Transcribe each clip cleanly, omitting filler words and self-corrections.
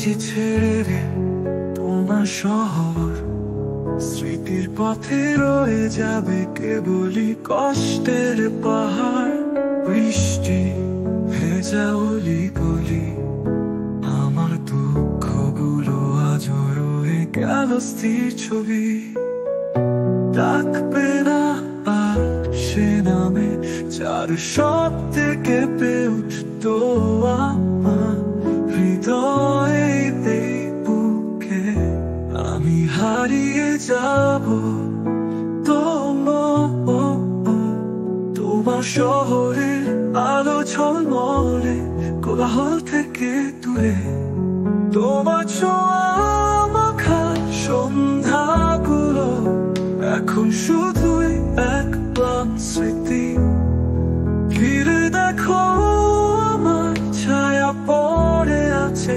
যাচ্ছি ছেড়ে তোমার শহর, স্মৃতির পথে রয়ে যাবে কেবলই কষ্টের পাহাড়। বৃষ্টি ভেজা অলি গলি, আমার দুঃখগুলো আজও রয়ে গেল স্থির ছবি। ডাকবে না আর সে নামে, যার শব্দে কেঁপে উঠতো আমার হৃদয়ে, এই বুকে আমি হারিয়ে যাব তোমার শহরের আলো ঝলমলে, কোলাহল থেকে দূরে। তোমার ছোঁয়া মাখা সন্ধ্যাগুলো এখন শুধুই এক ক্লান্ত স্মৃতি। ফিরে দেখো আমার ছায়া পড়ে আছে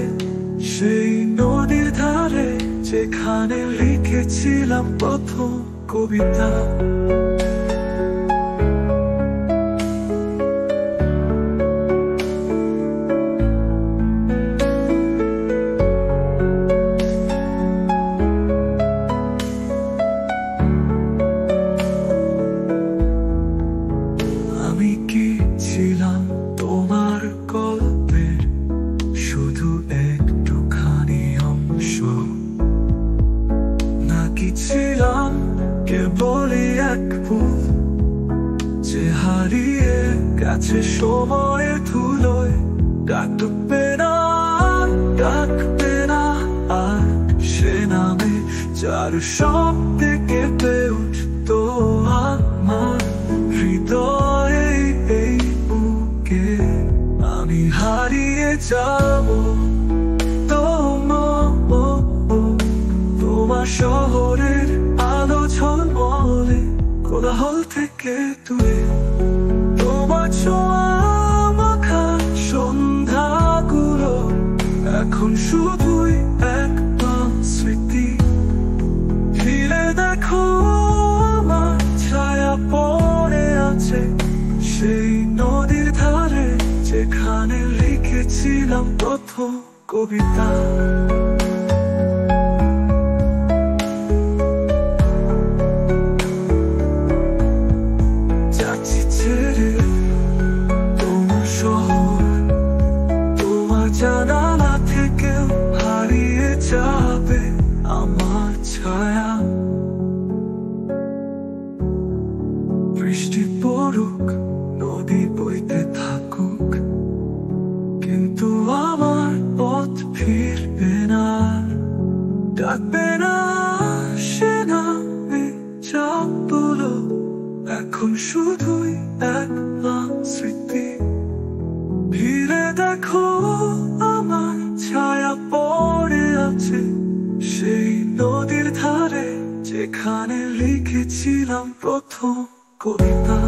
সেই নদীর ধারে, যেখানে লিখেছিলাম প্রথম কবিতা। আমি কি ছিলাম তোমার গল্পের শুধু একটুখানি অংশ, নাকি ছিলাম কেবলই এক ফুল যে হারিয়ে গেছে সময়ের ধুলোয়? ডাকবে না, ডাকবে না আর সে নামে, যার শব্দে কেঁপে উঠতো আমার হৃদয়ে, এই বুকে আমি হারিয়ে যাব তোমার শহরের আলো ঝলমলে, কোলাহল থেকে দূরে। তোমার ছোঁয়া মাখা সন্ধ্যাগুলো এখন শুধুই এক ক্লান্ত স্মৃতি। ফিরে দেখো আমার ছায়া পড়ে আছে সেই নদীর ধারে, যেখানে লিখেছিলাম প্রথম কবিতা। যাচ্ছি ছেড়ে তোমার শহর, তোমার জানালা থেকেও হারিয়ে যাবে আমার ছায়া। বৃষ্টি পড়ুক, নদী বইতে থাকুক, কিন্তু আমার পথ ফিরবে না। ডাকবে না সে নামে, যা বলো এখন শুধুই এক ক্লান্ত স্মৃতি। ফিরে দেখো আমার ছায়া পড়ে আছে সেই নদীর ধারে, যেখানে লিখেছিলাম প্রথম কবিতা।